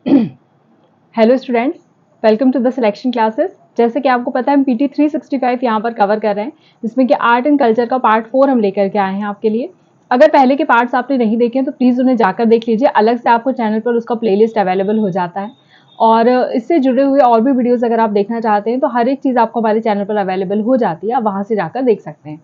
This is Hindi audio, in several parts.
Hello students, welcome to the selection classes. जैसे कि आपको पता है हम पीटी 365 यहाँ पर कवर कर रहे हैं, जिसमें कि आर्ट एंड कल्चर का पार्ट 4 हम लेकर के आए हैं आपके लिए। अगर पहले के पार्ट्स आपने नहीं देखे हैं तो प्लीज़ उन्हें जाकर देख लीजिए। अलग से आपको चैनल पर उसका प्लेलिस्ट अवेलेबल हो जाता है और इससे जुड़े हुए और भी वीडियोज़ अगर आप देखना चाहते हैं तो हर एक चीज़ आपको हमारे चैनल पर अवेलेबल हो जाती है, आप वहाँ से जाकर देख सकते हैं।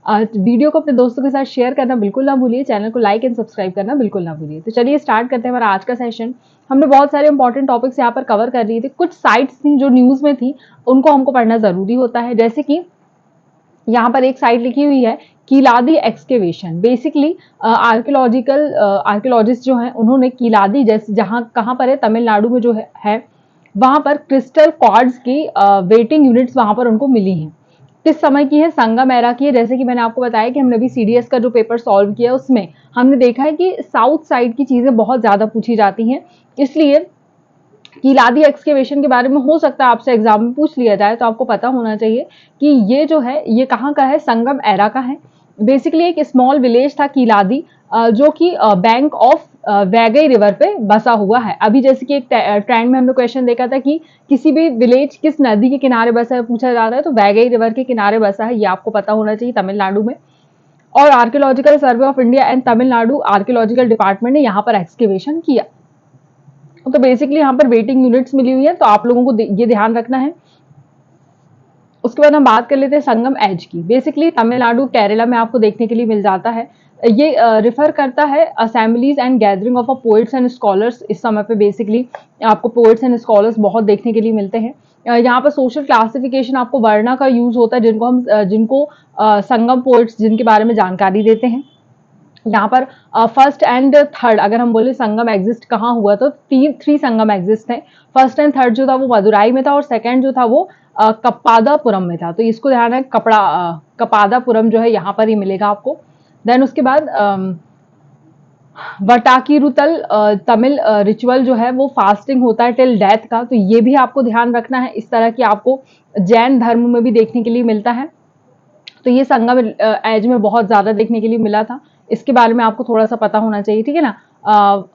वीडियो को अपने दोस्तों के साथ शेयर करना बिल्कुल ना भूलिए, चैनल को लाइक एंड सब्सक्राइब करना बिल्कुल ना भूलिए। तो चलिए स्टार्ट करते हैं हमारा आज का सेशन। हमने बहुत सारे इंपॉर्टेंट टॉपिक्स यहाँ पर कवर कर लिए थे। कुछ साइट्स थी जो न्यूज़ में थी, उनको हमको पढ़ना ज़रूरी होता है। जैसे कि यहाँ पर एक साइट लिखी हुई है कीलादी एक्सकेवेशन। बेसिकली आर्कियोलॉजिस्ट जो हैं उन्होंने कीलादी, जैसे जहाँ कहाँ पर है, तमिलनाडु में जो है वहाँ पर क्रिस्टल कॉर्ड्स की वेटिंग यूनिट्स वहाँ पर उनको मिली हैं। किस समय की है? संगम एरा की है। जैसे कि मैंने आपको बताया कि हमने अभी सीडीएस का जो पेपर सॉल्व किया उसमें हमने देखा है कि साउथ साइड की चीजें बहुत ज्यादा पूछी जाती हैं, इसलिए कीलादी एक्सकेवेशन के बारे में हो सकता है आपसे एग्जाम में पूछ लिया जाए, तो आपको पता होना चाहिए कि ये जो है ये कहाँ का है, संगम एरा का है। बेसिकली एक स्मॉल विलेज था कीलादी, जो कि बैंक ऑफ वैगई रिवर पे बसा हुआ है। अभी जैसे कि एक ट्रेंड में हमने क्वेश्चन देखा था कि किसी भी विलेज किस नदी के किनारे बसा है पूछा जा रहा है, तो वैगई रिवर के किनारे बसा है, ये आपको पता होना चाहिए, तमिलनाडु में। और archaeological survey of India and Tamil Nadu archaeological department ने यहाँ पर एक्सकेवेशन किया। तो बेसिकली यहाँ पर वेटिंग यूनिट्स मिली हुई है, तो आप लोगों को ये ध्यान रखना है। उसके बाद हम बात कर लेते हैं संगम एज की। बेसिकली तमिलनाडु केरला में आपको देखने के लिए मिल जाता है। ये रिफर करता है assemblies and gathering of poets and scholars. इस समय पे बेसिकली आपको पोएट्स एंड स्कॉलर्स बहुत देखने के लिए मिलते हैं। यहाँ पर सोशल क्लासिफिकेशन आपको वर्णा का यूज होता है, जिनको संगम पोएट्स जिनके बारे में जानकारी देते हैं। यहाँ पर फर्स्ट एंड थर्ड अगर हम बोले संगम एग्जिस्ट कहाँ हुआ, तो थ्री संगम एग्जिस्ट थे। फर्स्ट एंड थर्ड जो था वो मदुराई में था और सेकंड जो था वो कप्पादापुरम में था। तो इसको ध्यान है, कप्पादापुरम जो है यहाँ पर ही मिलेगा आपको। देन उसके बाद वटाकीरुतल तमिल रिचुअल जो है वो फास्टिंग होता है टिल डेथ का, तो ये भी आपको ध्यान रखना है। इस तरह की आपको जैन धर्म में भी देखने के लिए मिलता है। तो ये संगम एज में बहुत ज्यादा देखने के लिए मिला था, इसके बारे में आपको थोड़ा सा पता होना चाहिए, ठीक है ना।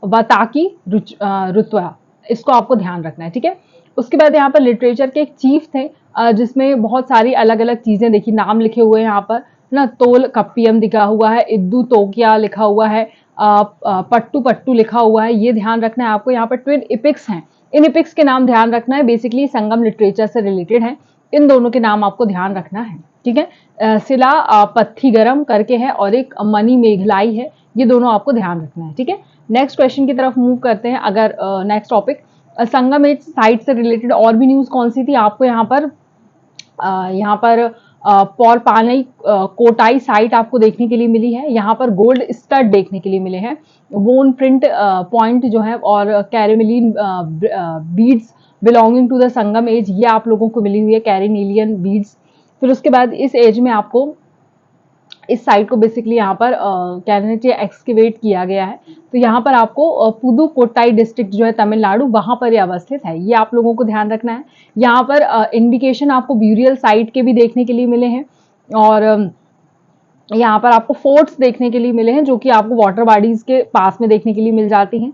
वताकी रुत्वा, इसको आपको ध्यान रखना है, ठीक है। उसके बाद यहाँ पर लिटरेचर के एक चीफ थे, जिसमें बहुत सारी अलग अलग चीजें देखी, नाम लिखे हुए हैं यहाँ पर ना। तोल कप्पियम लिखा हुआ है, इद्दू तोकिया लिखा हुआ है, पट्टू पट्टू लिखा हुआ है, ये ध्यान रखना है आपको। यहाँ पर ट्विन इपिक्स हैं, इन इपिक्स के नाम ध्यान रखना है, बेसिकली संगम लिटरेचर से रिलेटेड है, इन दोनों के नाम आपको ध्यान रखना है, ठीक है। शिला पत्थीगरम करके है और एक मनी मेघलाई है, ये दोनों आपको ध्यान रखना है, ठीक है। नेक्स्ट क्वेश्चन की तरफ मूव करते हैं। अगर नेक्स्ट टॉपिक संगम एज साइट से रिलेटेड और भी न्यूज कौन सी थी आपको यहाँ पर पौरपालई कोटाई साइट आपको देखने के लिए मिली है। यहाँ पर गोल्ड स्टड देखने के लिए मिले हैं, वोन प्रिंट पॉइंट जो है और carnelian beads belonging to the Sangam age, ये आप लोगों को मिली हुई है, कैरेनिलियन बीड्स। फिर उसके बाद इस एज में आपको इस साइट को बेसिकली यहाँ पर कहना चाहिए एक्सकेवेट किया गया है। तो यहाँ पर आपको पुदुकोट्टाई डिस्ट्रिक्ट जो है तमिलनाडु, वहां पर ये अवस्थित है, ये आप लोगों को ध्यान रखना है। यहाँ पर इंडिकेशन आपको ब्यूरियल साइट के भी देखने के लिए मिले हैं और यहाँ पर आपको फोर्ट्स देखने के लिए मिले हैं, जो कि आपको वाटर बॉडीज के पास में देखने के लिए मिल जाती हैं।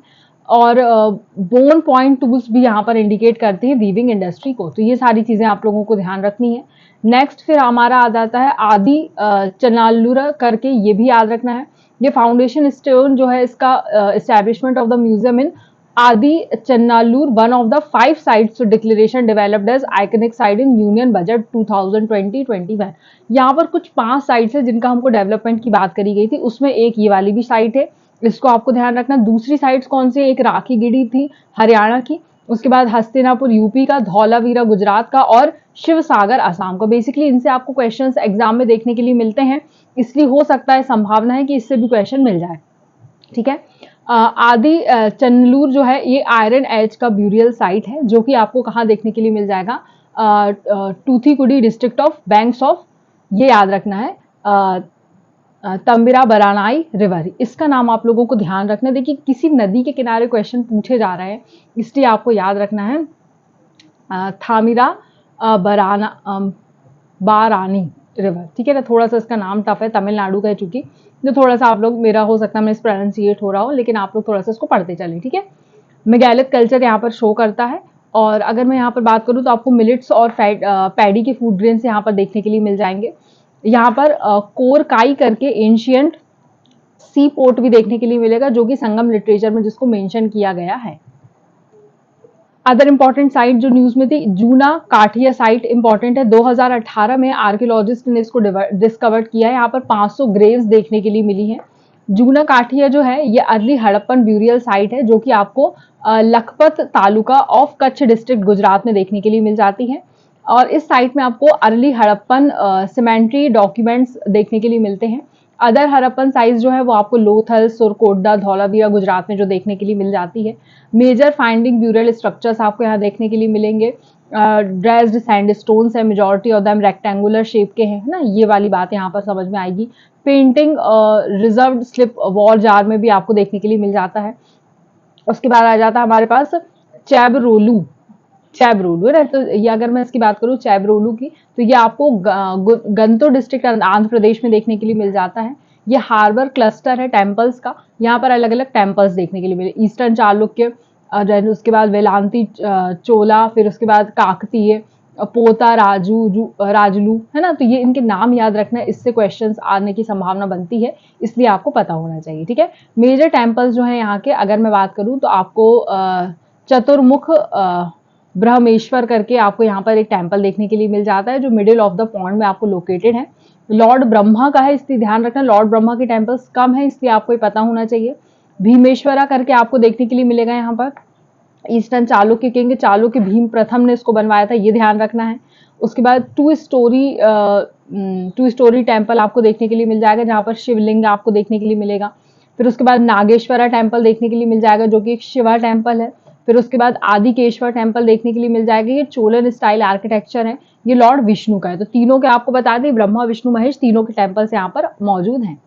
और बोन पॉइंट टूल्स भी यहाँ पर इंडिकेट करती है वीविंग इंडस्ट्री को। तो ये सारी चीजें आप लोगों को ध्यान रखनी है। नेक्स्ट फिर हमारा आ जाता है आदि चनालुरा करके, ये भी याद रखना है। ये फाउंडेशन स्टोन जो है इसका establishment of the museum in Adichanallur, one of the 5 sites declaration developed as iconic site in union budget 2020-21। यहाँ पर कुछ 5 साइट्स है जिनका हमको डेवलपमेंट की बात करी गई थी, उसमें एक ये वाली भी साइट है, इसको आपको ध्यान रखना। दूसरी साइट्स कौन सी? एक राखीगिरी थी हरियाणा की, उसके बाद हस्तिनापुर यूपी का, धौलावीरा गुजरात का और शिव सागर असम का। बेसिकली इनसे आपको क्वेश्चंस एग्जाम में देखने के लिए मिलते हैं, इसलिए हो सकता है, संभावना है कि इससे भी क्वेश्चन मिल जाए, ठीक है। आदि चन्नलूर जो है ये आयरन एज का ब्यूरियल साइट है, जो कि आपको कहाँ देखने के लिए मिल जाएगा? टूथीकुडी डिस्ट्रिक्ट ऑफ बैंक्स ऑफ, ये याद रखना है, तंबिरा बरानाई रिवर, इसका नाम आप लोगों को ध्यान रखना है। देखिए किसी नदी के किनारे क्वेश्चन पूछे जा रहे हैं, इसलिए आपको याद रखना है थामिरा बारानी रिवर, ठीक है ना। थोड़ा सा इसका नाम टफ है, तमिलनाडु का है चूंकि, तो थोड़ा सा आप लोग, मेरा हो सकता है मिस प्रोनाउंसिएट हो रहा हो, लेकिन आप लोग थोड़ा सा इसको पढ़ते चलें, ठीक है। मेगालिथ कल्चर यहाँ पर शो करता है। और अगर मैं यहाँ पर बात करूँ तो आपको मिलेट्स और पैडी के फूड ग्रेन्स यहाँ पर देखने के लिए मिल जाएंगे। यहाँ पर कोरकाई करके एंशियंट सी पोर्ट भी देखने के लिए मिलेगा, जो कि संगम लिटरेचर में जिसको मेंशन किया गया है। अदर इंपॉर्टेंट साइट जो न्यूज में थी, जूना काठिया साइट इंपॉर्टेंट है। 2018 में आर्कियोलॉजिस्ट ने इसको डिस्कवर किया है। यहाँ पर 500 ग्रेव्स देखने के लिए मिली है। जूना काठिया जो है ये अर्ली हड़प्पन ब्यूरियल साइट है, जो कि आपको लखपत तालुका ऑफ कच्छ डिस्ट्रिक्ट गुजरात में देखने के लिए मिल जाती है। और इस साइट में आपको अर्ली हड़प्पन सिमेंट्री डॉक्यूमेंट्स देखने के लिए मिलते हैं। अदर हड़प्पन साइट्स जो है वो आपको लोथल, सुरकोटडा, धौलावीरा गुजरात में जो देखने के लिए मिल जाती है। मेजर फाइंडिंग ब्यूरल स्ट्रक्चर्स आपको यहाँ देखने के लिए मिलेंगे। ड्रेस्ड सैंडस्टोन्स है, majority of them rectangular shape के हैं, है ना, ये वाली बात यहाँ पर समझ में आएगी। Painting reserved slip war jar में भी आपको देखने के लिए मिल जाता है। उसके बाद आ जाता है हमारे पास चैबरोलू है ना। तो ये अगर मैं इसकी बात करूँ चैबरोलू की, तो ये आपको गंतुर डिस्ट्रिक्ट आंध्र प्रदेश में देखने के लिए मिल जाता है। ये हार्बर क्लस्टर है टेम्पल्स का। यहाँ पर अलग अलग टेम्पल्स देखने के लिए मिले, ईस्टर्न चालुक्य, उसके बाद वेलांती चोला, फिर उसके बाद काकतीय, पोता राजलू, है ना। तो ये इनके नाम याद रखना है, इससे क्वेश्चंस आने की संभावना बनती है, इसलिए आपको पता होना चाहिए, ठीक है। मेजर टेम्पल्स जो है यहाँ के, अगर मैं बात करूँ तो आपको चतुर्मुख ब्रह्मेश्वर करके आपको यहाँ पर एक टेम्पल देखने के लिए मिल जाता है, जो मिडिल ऑफ द पॉन्ड में आपको लोकेटेड है। लॉर्ड ब्रह्मा का है, इसलिए ध्यान रखना, लॉर्ड ब्रह्मा के टेम्पल्स कम है, इसलिए आपको ये पता होना चाहिए। भीमेश्वरा करके आपको देखने के लिए मिलेगा यहाँ पर। ईस्टर्न चालुक्य किंग चालुक्य भीम प्रथम ने इसको बनवाया था, ये ध्यान रखना है। उसके बाद टू स्टोरी टेम्पल आपको देखने के लिए मिल जाएगा, जहाँ पर शिवलिंग आपको देखने के लिए मिलेगा। फिर उसके बाद नागेश्वरा टेम्पल देखने के लिए मिल जाएगा, जो कि एक शिवा टेम्पल है। फिर उसके बाद आदिकेश्वर टेम्पल देखने के लिए मिल जाएगा, ये चोलन स्टाइल आर्किटेक्चर है, ये लॉर्ड विष्णु का है। तो तीनों के आपको बता दें, ब्रह्मा विष्णु महेश तीनों के टेम्पल्स यहाँ पर मौजूद हैं।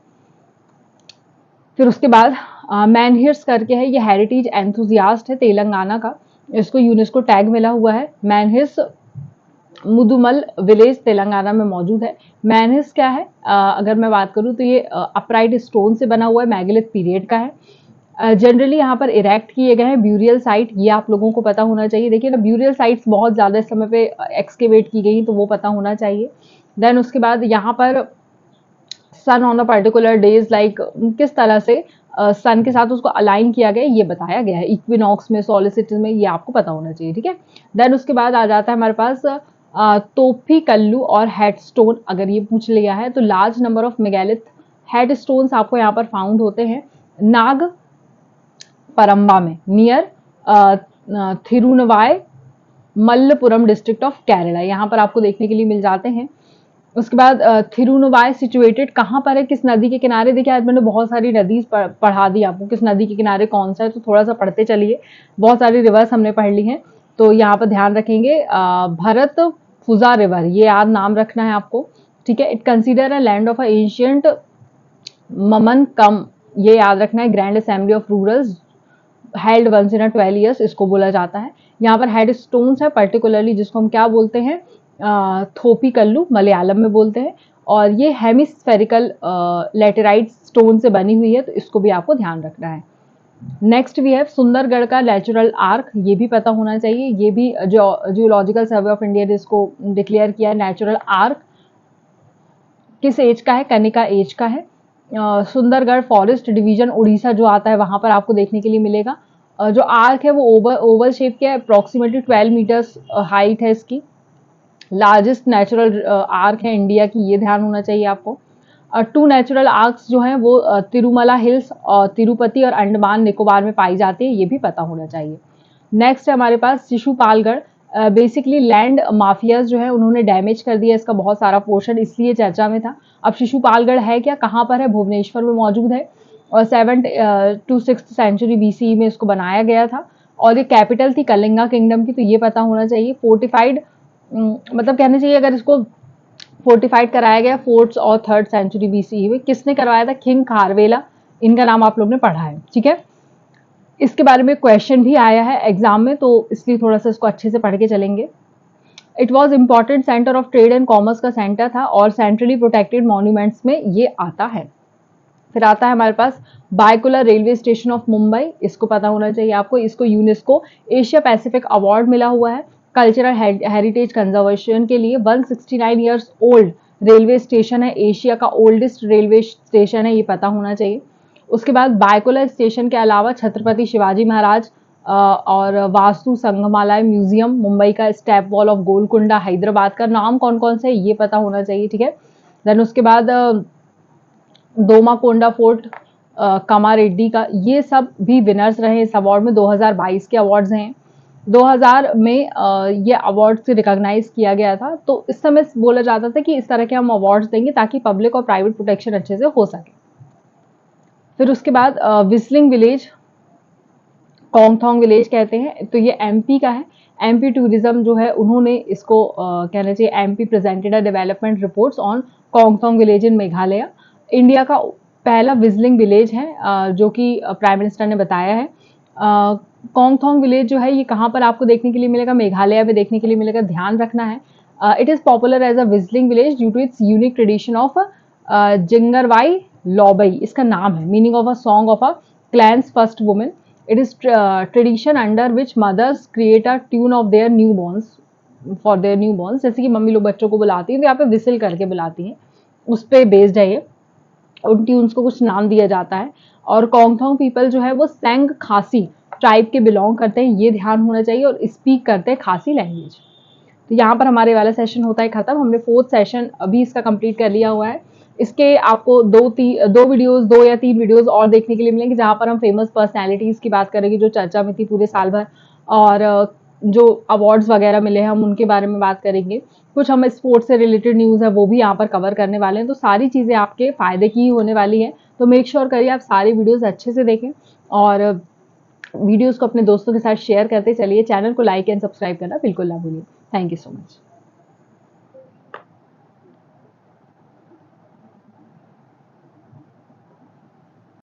फिर उसके बाद मैनहिर्स करके है, ये हेरिटेज एंथुजियास्ट है तेलंगाना का, इसको यूनेस्को टैग मिला हुआ है। मैनहिर्स मुदुमल विलेज तेलंगाना में मौजूद है। मैनहिर्स क्या है, अगर मैं बात करूं तो ये अपराइट स्टोन से बना हुआ है, मैगलिथ पीरियड का है। जनरली यहाँ पर इरेक्ट किए गए हैं ब्यूरियल साइट, ये आप लोगों को पता होना चाहिए। देखिए ना, ब्यूरियल साइट्स बहुत ज़्यादा इस समय पे एक्सकेवेट की गई, तो वो पता होना चाहिए। देन उसके बाद यहाँ पर sun on a particular days, like किस तरह से सन के साथ उसको अलाइन किया गया ये बताया गया है। इक्विनॉक्स में, सोलिसिटस में, ये आपको पता होना चाहिए, ठीक है। देन उसके बाद आ जाता है हमारे पास तोफी कल्लू और हेडस्टोन, अगर ये पूछ लिया है तो large number of megalith headstones आपको यहाँ पर फाउंड होते हैं नाग परम्बा में, near Thirunavaya Malappuram district of Kerala, यहाँ पर आपको देखने के लिए मिल जाते हैं। उसके बाद थिरुनवाई सिचुएटेड कहाँ पर है, किस नदी के किनारे। देखिए आज मैंने बहुत सारी नदी पढ़ा दी आपको, किस नदी के किनारे कौन सा है, तो थोड़ा सा पढ़ते चलिए। बहुत सारी रिवर्स हमने पढ़ ली हैं, तो यहाँ पर ध्यान रखेंगे भरत फुजा रिवर, ये याद नाम रखना है आपको, ठीक है। It consider a land of a ancient Mamankam, ये याद रखना है। Grand assembly of rulers held once in 12 years, इसको बोला जाता है। यहाँ पर हेड स्टोन्स है पर्टिकुलरली, जिसको हम क्या बोलते हैं, थोपी कल्लू मलयालम में बोलते हैं। और ये हेमिस्फेरिकल लेटेराइट स्टोन से बनी हुई है, तो इसको भी आपको ध्यान रखना है। नेक्स्ट वी हैव सुंदरगढ़ का नेचुरल आर्क, ये भी पता होना चाहिए। ये भी जियोलॉजिकल सर्वे ऑफ इंडिया ने इसको डिक्लेयर किया है। नेचुरल आर्क किस एज का है, कनिका एज का है। सुंदरगढ़ फॉरेस्ट डिवीजन उड़ीसा जो आता है, वहां पर आपको देखने के लिए मिलेगा। जो आर्क है वो ओवल शेप के, अप्रोक्सीमेटली 12 मीटर्स हाइट है इसकी। लार्जेस्ट नेचुरल आर्क है इंडिया की, ये ध्यान होना चाहिए आपको। 2 नेचुरल आर्क्स जो हैं वो तिरुमला हिल्स और तिरुपति और अंडमान निकोबार में पाई जाती है, ये भी पता होना चाहिए। नेक्स्ट है हमारे पास शिशुपालगढ़। बेसिकली लैंड माफियाज जो है उन्होंने डैमेज कर दिया इसका बहुत सारा पोर्शन, इसलिए चर्चा में था। अब शिशुपालगढ़ है क्या, कहाँ पर है, भुवनेश्वर में मौजूद है। और 7th to 6th century BCE में इसको बनाया गया था, और ये कैपिटल थी कलिंगा किंगडम की, तो ये पता होना चाहिए। फोर्टिफाइड मतलब कहना चाहिए, अगर इसको फोर्टिफाइड कराया गया 4th और 3rd सेंचुरी BCE में, किसने करवाया था, किंग खारवेला, इनका नाम आप लोग ने पढ़ा है, ठीक है। इसके बारे में क्वेश्चन भी आया है एग्जाम में, तो इसलिए थोड़ा सा इसको अच्छे से पढ़ के चलेंगे। It was important centre of trade and commerce का सेंटर था, और सेंट्रली प्रोटेक्टेड मॉन्यूमेंट्स में ये आता है। फिर आता है हमारे पास Byculla railway station of Mumbai, इसको पता होना चाहिए आपको। इसको यूनेस्को एशिया पैसिफिक अवार्ड मिला हुआ है कल्चरल हेरिटेज कंजर्वेशन के लिए। 169 ईयर्स ओल्ड रेलवे स्टेशन है, एशिया का ओल्डेस्ट रेलवे स्टेशन है, ये पता होना चाहिए। उसके बाद बायकुला स्टेशन के अलावा छत्रपति शिवाजी महाराज और वास्तु संग्रहालय म्यूजियम मुंबई का, step wall of Golconda Hyderabad का, नाम कौन कौन से है ये पता होना चाहिए, ठीक है। देन उसके बाद दोमाकोंडा फोर्ट कामारेड्डी का, ये सब भी विनर्स रहे इस अवार्ड में। 2022 के अवार्ड्स हैं। 2000 में ये अवार्ड से रिकॉग्नाइज किया गया था। तो इस समय बोला जाता था कि इस तरह के हम अवार्ड्स देंगे ताकि पब्लिक और प्राइवेट प्रोटेक्शन अच्छे से हो सके। फिर उसके बाद विस्लिंग विलेज, कोंगथोंग विलेज कहते हैं, तो ये एमपी का है। एमपी टूरिज्म जो है उन्होंने इसको कहना चाहिए MP presented a development reports on Kongthong village in Meghalaya. India का पहला विजलिंग विलेज है जो कि प्राइम मिनिस्टर ने बताया है। कोंगथोंग विलेज जो है ये कहाँ पर आपको देखने के लिए मिलेगा, मेघालय में देखने के लिए मिलेगा, ध्यान रखना है। It is popular as a whistling village due to its unique tradition of Jingrwai Lawbei, इसका नाम है, meaning of a song of a clan's first woman. It is tradition under which mothers create a tune of their newborns, for their newborns, जैसे कि मम्मी लोग बच्चों को बुलाती हैं तो यहाँ पे विसिल करके बुलाती हैं, उस पे बेस्ड है ये। उन ट्यून्स को कुछ नाम दिया जाता है। और कोंगथोंग पीपल जो है वो सेंग खासी ट्राइब के बिलोंग करते हैं, ये ध्यान होना चाहिए, और स्पीक करते हैं खासी लैंग्वेज। तो यहाँ पर हमारे वाला सेशन होता है खत्म। हमने 4th सेशन अभी इसका कंप्लीट कर लिया हुआ है। इसके आपको दो वीडियोस, 2 या 3 वीडियोस और देखने के लिए मिलेंगे जहाँ पर हम फेमस पर्सनैलिटीज की बात करेंगे जो चर्चा में थी पूरे साल भर, और जो अवार्ड्स वगैरह मिले हैं हम उनके बारे में बात करेंगे। कुछ हम स्पोर्ट्स से रिलेटेड न्यूज़ है वो भी यहाँ पर कवर करने वाले हैं। तो सारी चीज़ें आपके फायदे की ही होने वाली है। तो मेक श्योर करिए आप सारी वीडियोज़ अच्छे से देखें और वीडियोज़ को अपने दोस्तों के साथ शेयर करते चलिए। चैनल को लाइक एंड सब्सक्राइब करना बिल्कुल ना भूलिए। Thank you so much.